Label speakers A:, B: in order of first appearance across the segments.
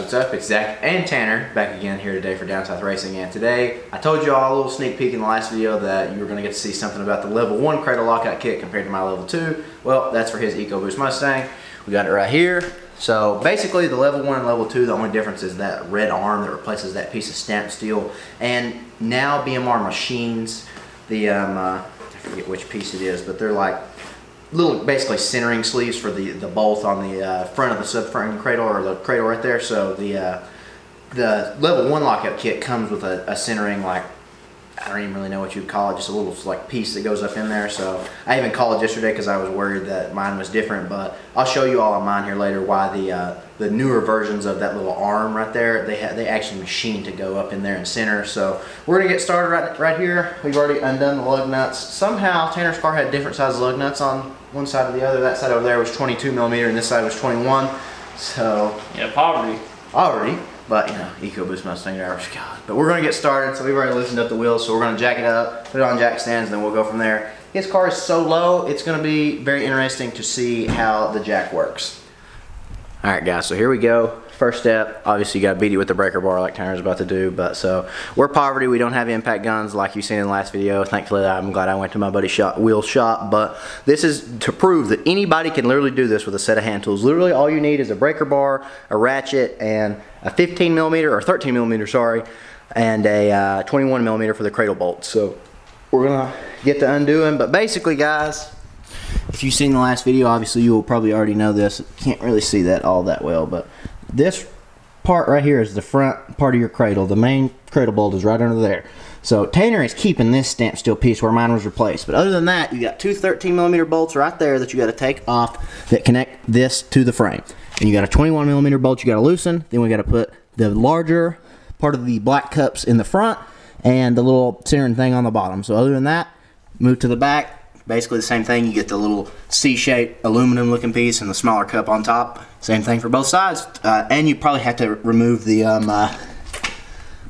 A: what's up? It's Zach and Tanner back again here today for Down South Racing, and today I told you all a little sneak peek in the last video that you were going to get to see something about the level 1 cradle lockout kit compared to my level 2. Well, that's for his EcoBoost Mustang. We got it right here. So basically the level 1 and level 2, the only difference is that red arm that replaces that piece of stamped steel. And now BMR machines the, I forget which piece it is, but they're like little basically centering sleeves for the bolt on the front of the subframe cradle, or the cradle right there. So the level 1 lockout kit comes with a centering, like, I don't even really know what you'd call it, just a little like piece that goes up in there. So I even called it yesterday because I was worried that mine was different, but I'll show you all on mine here later why the newer versions of that little arm right there, they actually machine to go up in there and center. So we're gonna get started right here. We've already undone the lug nuts. Somehow Tanner's car had different size lug nuts on one side or the other. That side over there was 22 millimeter and this side was 21. So
B: yeah, poverty.
A: But, you know, EcoBoost Mustang drivers, God. But we're going to get started, so we've already loosened up the wheels, so we're going to jack it up, put it on jack stands, and then we'll go from there. His car is so low, it's going to be very interesting to see how the jack works. Alright guys, so here we go. First step, obviously you got to beat it with the breaker bar like Tanner's about to do, but so we're poverty, we don't have impact guns like you've seen in the last video. Thankfully I'm glad I went to my buddy's wheel shop, but this is to prove that anybody can literally do this with a set of hand tools. Literally all you need is a breaker bar, a ratchet, and a 15 millimeter, or 13 millimeter, sorry, and a 21 millimeter for the cradle bolt. So we're gonna get to undoing, but basically guys, if you've seen the last video, obviously you will probably already know this. Can't really see that all that well, but this part right here is the front part of your cradle. The main cradle bolt is right under there. So Tanner is keeping this stamped steel piece where mine was replaced. But other than that, you got two 13 millimeter bolts right there that you got to take off that connect this to the frame. And you got a 21 millimeter bolt you got to loosen. Then we got to put the larger part of the black cups in the front and the little centering thing on the bottom. So other than that, move to the back. Basically the same thing. You get the little C-shaped aluminum looking piece and the smaller cup on top. Same thing for both sides. And you probably have to remove the, well,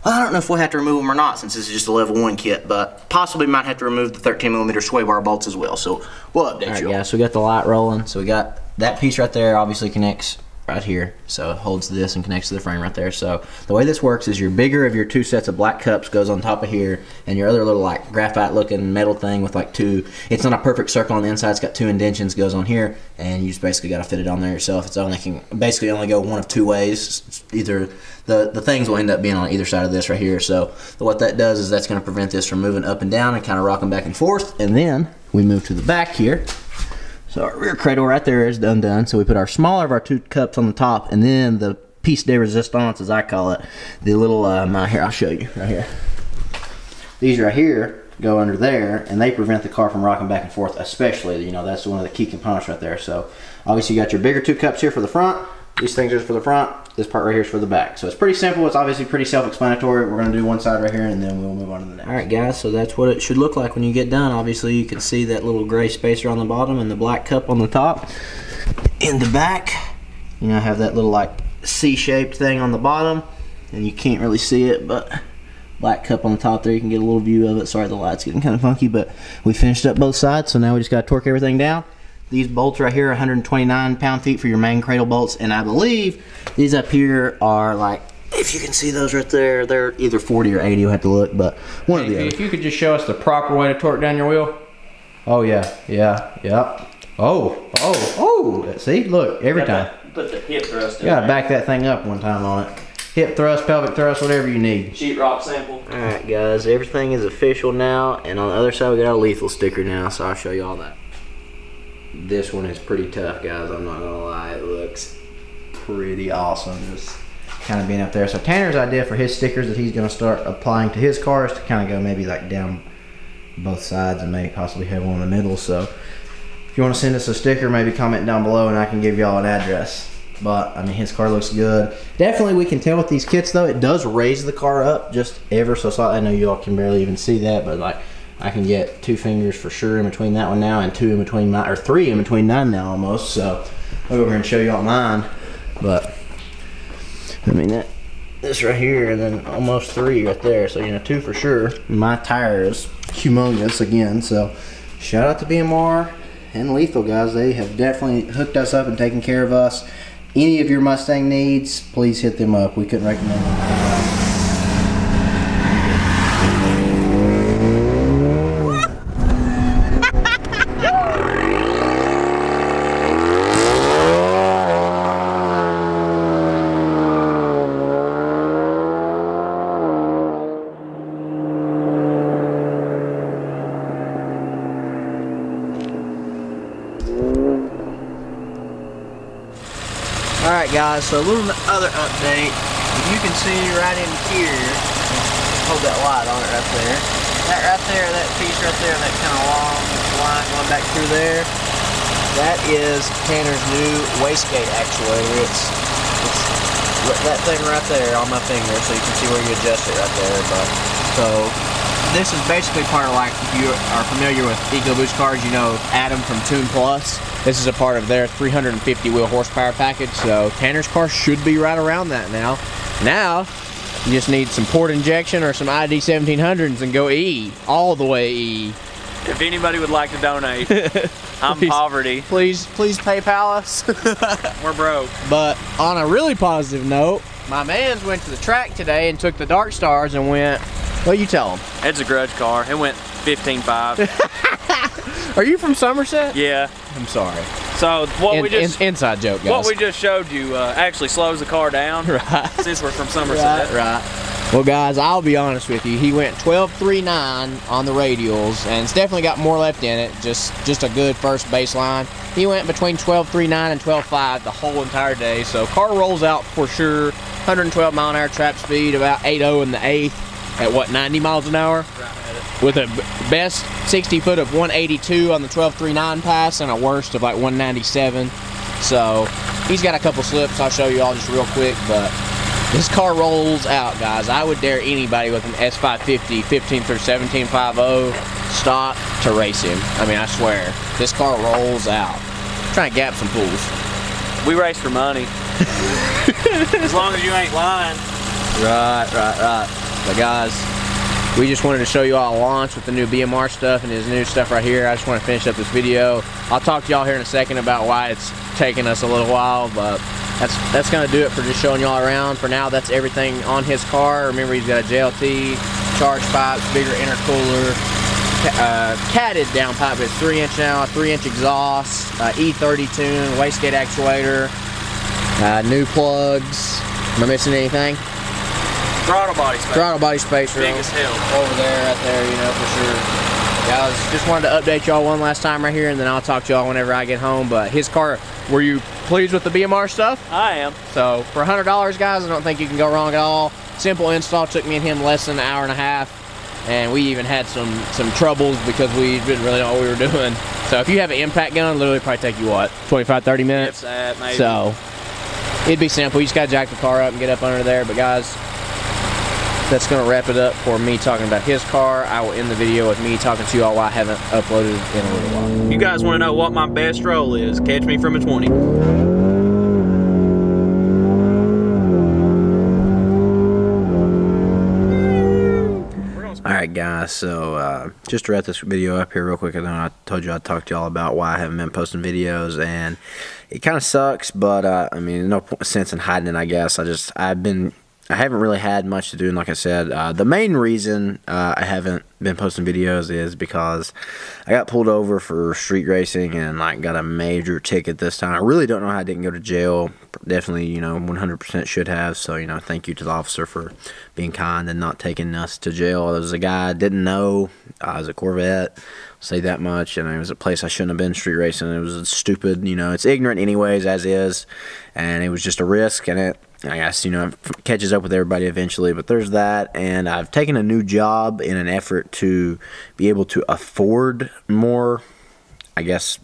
A: I don't know if we'll have to remove them or not since this is just a level 1 kit, but possibly might have to remove the 13 millimeter sway bar bolts as well. So we'll update you. Yeah, so we got the light rolling. So we got that piece right there, obviously connects right here, so it holds this and connects to the frame right there. So the way this works is your bigger of your two sets of black cups goes on top of here, and your other little like graphite looking metal thing with like two, it's not a perfect circle on the inside, it's got two indentions, goes on here, and you just basically got to fit it on there yourself. It's only can basically only go one of two ways. It's either the things will end up being on either side of this right here. So what that does is that's going to prevent this from moving up and down and kind of rocking back and forth. And then we move to the back here. So our rear cradle right there is undone. So we put our smaller of our two cups on the top, and then the piece de resistance, as I call it, the little, here, I'll show you right here. These right here go under there, and they prevent the car from rocking back and forth, especially, you know, that's one of the key components right there. So obviously you got your bigger two cups here for the front. These things are for the front. This part right here is for the back. So it's pretty simple. It's obviously pretty self-explanatory. We're going to do one side right here, and then we'll move on to the next. Alright guys, so that's what it should look like when you get done. Obviously you can see that little gray spacer on the bottom and the black cup on the top. In the back, you know, I have that little like C-shaped thing on the bottom, and you can't really see it, but black cup on the top there, you can get a little view of it. Sorry, the light's getting kind of funky, but we finished up both sides, so now we just got to torque everything down. These bolts right here are 129 pound-feet for your main cradle bolts, and I believe these up here are like, if you can see those right there, they're either 40 or 80, you'll have to look, but one of the other.
B: If you could just show us the proper way to torque down your wheel.
A: Oh yeah, oh, see, look, every time.
B: Put the hip thrust in.
A: You gotta back that thing up one time on it. Hip thrust, pelvic thrust, whatever you need.
B: Sheetrock sample.
A: Alright guys, everything is official now, and on the other side we got a lethal sticker now, so I'll show you all that. This one is pretty tough, guys. I'm not gonna lie. It looks pretty awesome, just kind of being up there. So Tanner's idea for his stickers that he's gonna start applying to his car is to kind of go maybe like down both sides and maybe possibly have one in the middle. So if you want to send us a sticker, maybe comment down below and I can give y'all an address. But I mean, his car looks good. Definitely, we can tell with these kits though, it does raise the car up just ever so slightly. I know y'all can barely even see that, but like, I can get 2 fingers for sure in between that one now, and 2 in between mine, or 3 in between mine now almost. So I'll go over here and show you all mine. But I mean, this right here, and then almost 3 right there. So you know, 2 for sure. My tire is humongous again. So shout out to BMR and Lethal, guys. They have definitely hooked us up and taken care of us any of your Mustang needs, please hit them up. We couldn't recommend them. Alright guys, so a little other update. You can see right in here, hold that light on it right there. That right there, that piece right there, that kind of long line going back through there, that is Tanner's new wastegate actuator. It's that thing right there on my finger, so you can see where you adjust it right there. But so this is basically part of, like, if you are familiar with EcoBoost cars, you know Adam from Tune Plus. This is a part of their 350 wheel horsepower package, so Tanner's car should be right around that now. Now, you just need some port injection or some ID 1700s and go E, all the way E.
B: If anybody would like to donate, I'm poverty.
A: Please PayPal us.
B: We're broke.
A: But on a really positive note, my mans went to the track today and took the Dark Stars and went, well, you tell them.
B: It's a grudge car. It went 15.5.
A: Are you from Somerset?
B: Yeah.
A: I'm sorry.
B: So what we just
A: inside joke, guys.
B: What we just showed you actually slows the car down.
A: Right.
B: Since we're from Somerset.
A: Right. Well, guys, I'll be honest with you. He went 12.39 on the radials, and it's definitely got more left in it. Just a good first baseline. He went between 12.39 and 12.5 the whole entire day. So car rolls out for sure. 112 mile an hour trap speed, about 80 in the eighth. At what, 90 miles an hour? Right. With a best 60 foot of 182 on the 12.39 pass and a worst of like 197. So he's got a couple slips I'll show you all just real quick, but this car rolls out, guys. I would dare anybody with an S550 15 through 17.50 stock to race him. I mean, I swear, this car rolls out. I'm trying to gap some pools.
B: We race for money. As long as you ain't lying.
A: Right. But guys, we just wanted to show you all a launch with the new BMR stuff and his new stuff right here. I just want to finish up this video. I'll talk to y'all here in a second about why it's taking us a little while, but that's going to do it for just showing y'all around. For now, that's everything on his car. Remember, he's got a JLT, charge pipes, bigger intercooler, catted down pipe, but it's 3-inch now, 3-inch exhaust, E30 tune, wastegate actuator, new plugs. Am I missing anything?
B: Throttle body spacer.
A: Throttle body spacer.
B: Big as hell.
A: Over there, right there, you know, for sure. Guys, just wanted to update y'all one last time right here, and then I'll talk to y'all whenever I get home. But his car, were you pleased with the BMR stuff?
B: I am.
A: So, for $100, guys, I don't think you can go wrong at all. Simple install, took me and him less than an hour and a half. And we even had some troubles because we didn't really know what we were doing. So, if you have an impact gun, literally probably take you, what, 25, 30 minutes?
B: If that, maybe.
A: So, it'd be simple. You just gotta jack the car up and get up under there. But, guys, that's going to wrap it up for me talking about his car. I will end the video with me talking to you all while I haven't uploaded in a little while.
B: You guys want to know what my best roll is? Catch me from a 20.
A: Alright guys, so just to wrap this video up here real quick, I know I told you I'd talk to y'all about why I haven't been posting videos, and it kind of sucks, but I mean, no sense in hiding it, I guess. I haven't really had much to do, and like I said, the main reason I haven't been posting videos is because I got pulled over for street racing and like got a major ticket this time. I really don't know how I didn't go to jail. Definitely, you know, 100% should have. So, you know, thank you to the officer for being kind and not taking us to jail. There was a guy I didn't know. It was a Corvette. I'll say that much. And it was a place I shouldn't have been street racing. It was stupid, you know, it's ignorant anyways, as is. And it was just a risk, and it, I guess, you know, it catches up with everybody eventually. But there's that, and I've taken a new job in an effort to be able to afford more, I guess,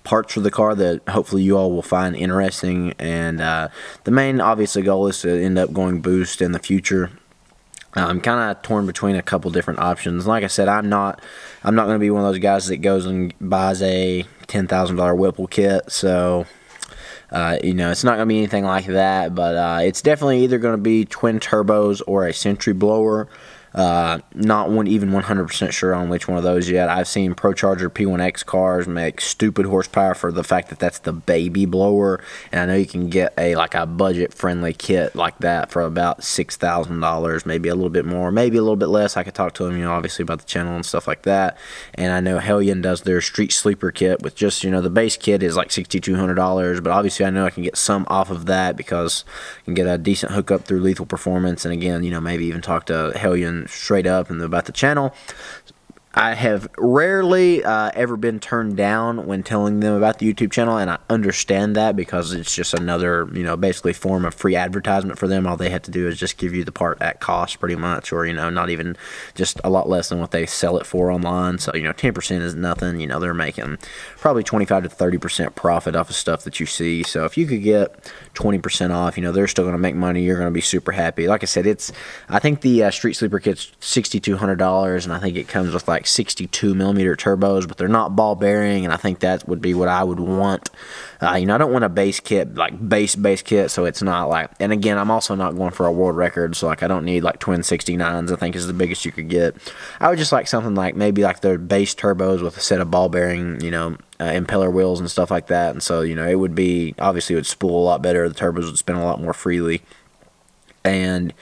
A: parts for the car that hopefully you all will find interesting. And the main, obviously, goal is to end up going boost in the future. I'm kind of torn between a couple different options. Like I said, I'm not going to be one of those guys that goes and buys a $10,000 Whipple kit. So, you know, it's not going to be anything like that. But it's definitely either going to be twin turbos or a Sentry blower. Not even 100% sure on which one of those yet. I've seen ProCharger P1X cars make stupid horsepower for the fact that that's the baby blower, and I know you can get like a budget-friendly kit like that for about $6,000, maybe a little bit more, maybe a little bit less. I could talk to them, obviously about the channel and stuff like that. And I know Hellion does their Street Sleeper kit with just, the base kit is like $6,200, but obviously I know I can get some off of that because I can get a decent hookup through Lethal Performance, and again, maybe even talk to Hellion straight up and about the channel. I have rarely ever been turned down when telling them about the YouTube channel, and I understand that because it's just another, basically form of free advertisement for them. All they have to do is just give you the part at cost pretty much, or, not even, just a lot less than what they sell it for online. So, 10% is nothing. They're making probably 25 to 30% profit off of stuff that you see. So if you could get 20% off, they're still going to make money. You're going to be super happy. Like I said, I think the Street Sleeper kit's $6,200, and I think it comes with like 62mm turbos, but they're not ball bearing, and I think that would be what I would want. I don't want a base kit, like base kit, so it's not like, and again, I'm also not going for a world record, so like I don't need like twin 69s, I think is the biggest you could get. I would just like something like maybe like their base turbos with a set of ball bearing, impeller wheels and stuff like that, and so, it would be, obviously it would spool a lot better, the turbos would spin a lot more freely, and,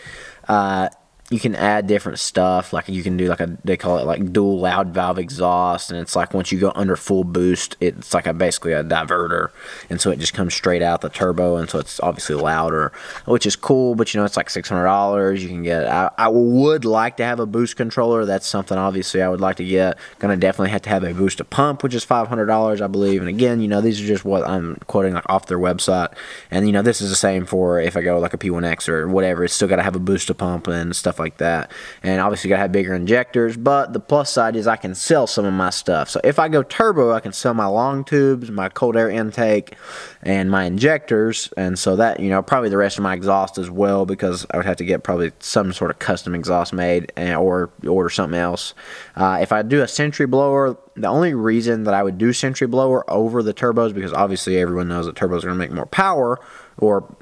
A: you can add different stuff, like you can do like they call it like dual loud valve exhaust, and it's like once you go under full boost, it's like basically a diverter, and so it just comes straight out the turbo, and so it's obviously louder, which is cool, but it's like $600. You can get, I would like to have a boost controller. That's something obviously I would like to get. Gonna definitely have to have a boost to pump, which is $500, I believe, and again, these are just what I'm quoting like off their website, and this is the same for if I go like a P1X or whatever. It's still got to have a boost to pump and stuff like that, and obviously gotta have bigger injectors, but the plus side is I can sell some of my stuff. So if I go turbo, I can sell my long tubes, my cold air intake, and my injectors, and so that, probably the rest of my exhaust as well, because I would have to get probably some sort of custom exhaust made, or order something else. If I do a Sentry blower, the only reason that I would do Sentry blower over the turbos, because obviously everyone knows that turbos are going to make more power, or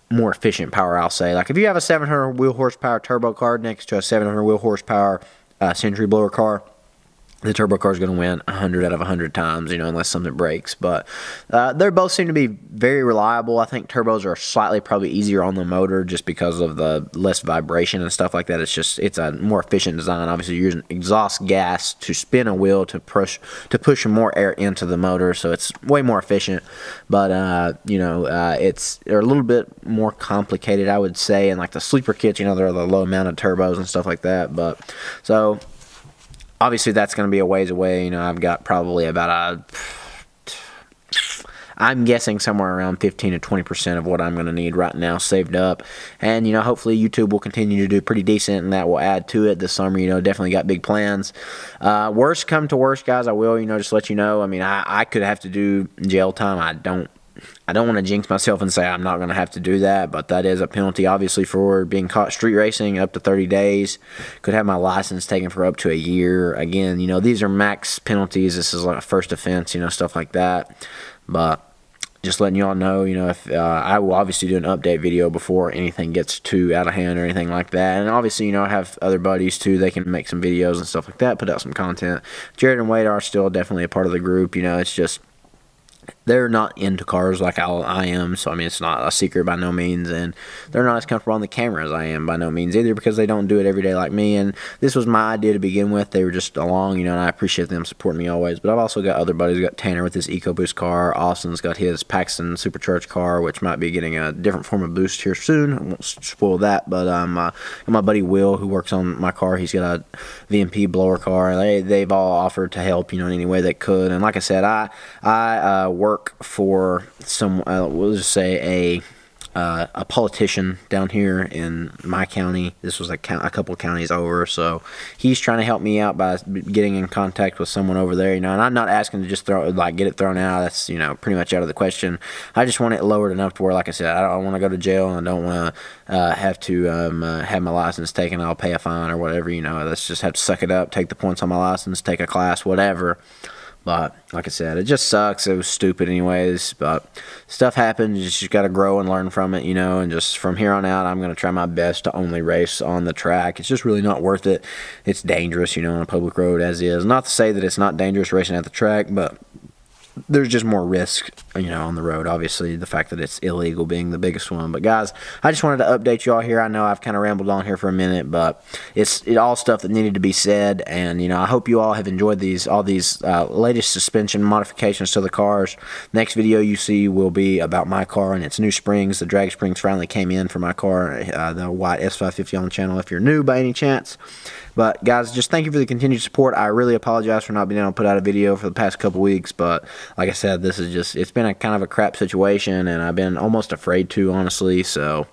A: more efficient power, I'll say. Like if you have a 700 wheel horsepower turbo car next to a 700 wheel horsepower Sentry blower car, the turbo car is going to win 100 out of 100 times, unless something breaks. But they both seem to be very reliable. I think turbos are slightly probably easier on the motor just because of the less vibration and stuff like that. It's a more efficient design. Obviously, you're using exhaust gas to spin a wheel to push more air into the motor, so it's way more efficient. But they're a little bit more complicated, I would say. And like the sleeper kits, they're the low mounted turbos and stuff like that. But so obviously that's going to be a ways away. I've got probably about I'm guessing somewhere around 15 to 20% of what I'm going to need right now saved up. And, hopefully YouTube will continue to do pretty decent, and that will add to it this summer. Definitely got big plans. Worst come to worst, guys, I will, just let you know. I mean, I could have to do jail time. I don't want to jinx myself and say I'm not going to have to do that, but that is a penalty, obviously, for being caught street racing, up to 30 days. Could have my license taken for up to a year. Again, these are max penalties. This is like a first offense, stuff like that. But just letting y'all know, if I will obviously do an update video before anything gets too out of hand or anything like that. And obviously, I have other buddies too. They can make some videos and stuff like that, put out some content. Jared and Wade are still definitely a part of the group. It's just they're not into cars like I am, so I mean it's not a secret by no means, and they're not as comfortable on the camera as I am by no means either, because they don't do it every day like me. And this was my idea to begin with. They were just along, and I appreciate them supporting me always. But I've also got other buddies. I've got Tanner with his EcoBoost car. Austin's got his Paxton Supercharged car, which might be getting a different form of boost here soon. I won't spoil that. But my buddy Will, who works on my car, he's got a VMP blower car. They've all offered to help, in any way they could. And like I said, I work for some, we'll just say a politician down here in my county. This was a couple counties over, so he's trying to help me out by getting in contact with someone over there, and I'm not asking to just get it thrown out. That's, pretty much out of the question. I just want it lowered enough to where, like I said, I don't want to go to jail, and I don't want to have to have my license taken. I'll pay a fine or whatever, let's just have to suck it up, take the points on my license, take a class, whatever. But like I said, it just sucks. It was stupid anyways, but stuff happens. You just got to grow and learn from it, you know, and just from here on out, I'm going to try my best to only race on the track. It's just really not worth it. It's dangerous, you know, on a public road as is. Not to say that it's not dangerous racing at the track, but there's just more risk, you know, on the road. Obviously, the fact that it's illegal being the biggest one. But guys, I just wanted to update y'all here. I know I've kind of rambled on here for a minute, but it's all stuff that needed to be said. And you know, I hope you all have enjoyed all these latest suspension modifications to the cars. Next video you see will be about my car and its new springs. The drag springs finally came in for my car, the white S550 on the channel. If you're new by any chance. But guys, just thank you for the continued support. I really apologize for not being able to put out a video for the past couple weeks, but like I said, this is just, it's been a kind of a crap situation, and I've been almost afraid to, honestly, so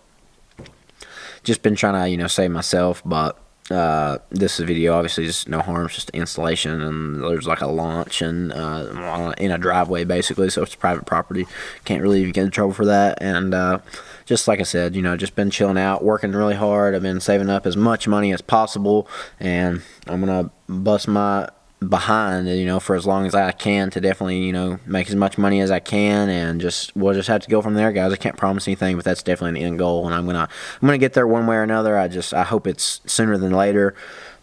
A: just been trying to, you know, save myself. But this video, obviously, just no harm, it's just installation, and there's like a launch and in a driveway basically, so it's private property. Can't really even get in trouble for that. And just like I said, you know, just been chilling out, working really hard. I've been saving up as much money as possible, and I'm gonna bust my behind, you know, for as long as I can to definitely, you know, make as much money as I can, and we'll just have to go from there, guys. I can't promise anything, but that's definitely an end goal, and I'm gonna get there one way or another. I hope it's sooner than later.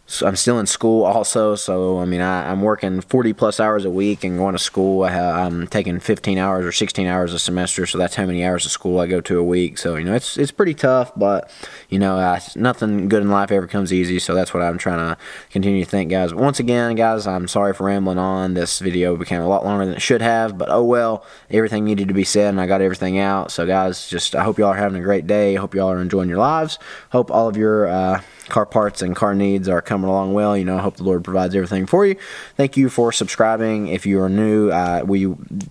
A: So I'm still in school also, so I mean, I'm working 40 plus hours a week and going to school. I'm taking 15 hours or 16 hours a semester, so that's how many hours of school I go to a week. So you know, it's pretty tough, but you know, nothing good in life ever comes easy. So that's what I'm trying to continue to think, guys. But once again, guys, I'm sorry for rambling on. This video became a lot longer than it should have, but oh well. Everything needed to be said, and I got everything out. So guys, I hope y'all are having a great day. I hope y'all are enjoying your lives. Hope all of your car parts and car needs are coming along well. You know, I hope the Lord provides everything for you. Thank you for subscribing. If you are new,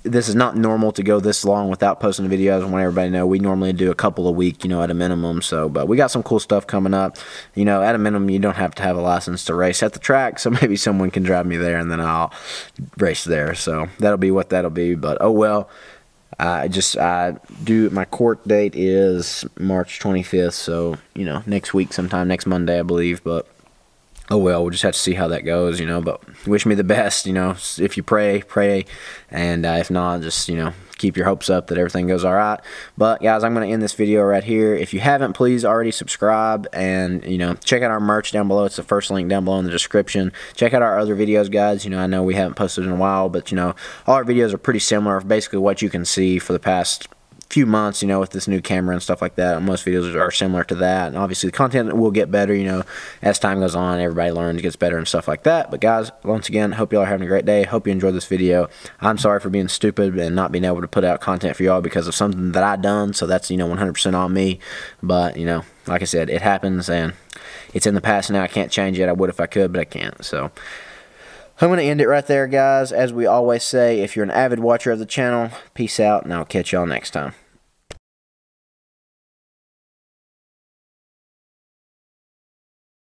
A: this is not normal to go this long without posting videos. I want everybody to know we normally do a couple a week, you know, at a minimum. So, but we got some cool stuff coming up. You know, at a minimum, you don't have to have a license to race at the track, so maybe someone can drive me there and then I'll race there. So that'll be what that'll be. But oh well. My court date is March 25th, so, you know, next week sometime, next Monday, I believe, but oh well, we'll just have to see how that goes, you know. But wish me the best, you know. If you pray, and if not, just, you know, keep your hopes up that everything goes all right. But guys, I'm going to end this video right here. If you haven't, please already subscribe, and you know, check out our merch down below. It's the first link down below in the description. Check out our other videos, guys. You know, I know we haven't posted in a while, but you know, all our videos are pretty similar. Basically what you can see for the past few months, you know, with this new camera and stuff like that. Most videos are similar to that, and obviously the content will get better, you know, as time goes on. Everybody learns, gets better and stuff like that. But guys, once again, hope y'all are having a great day. Hope you enjoyed this video. I'm sorry for being stupid and not being able to put out content for y'all because of something that I done, so that's, you know, 100% on me. But you know, like I said, it happens and it's in the past now. I can't change it. I would if I could, but I can't. So I'm going to end it right there, guys. As we always say, if you're an avid watcher of the channel, peace out, and I'll catch y'all next time.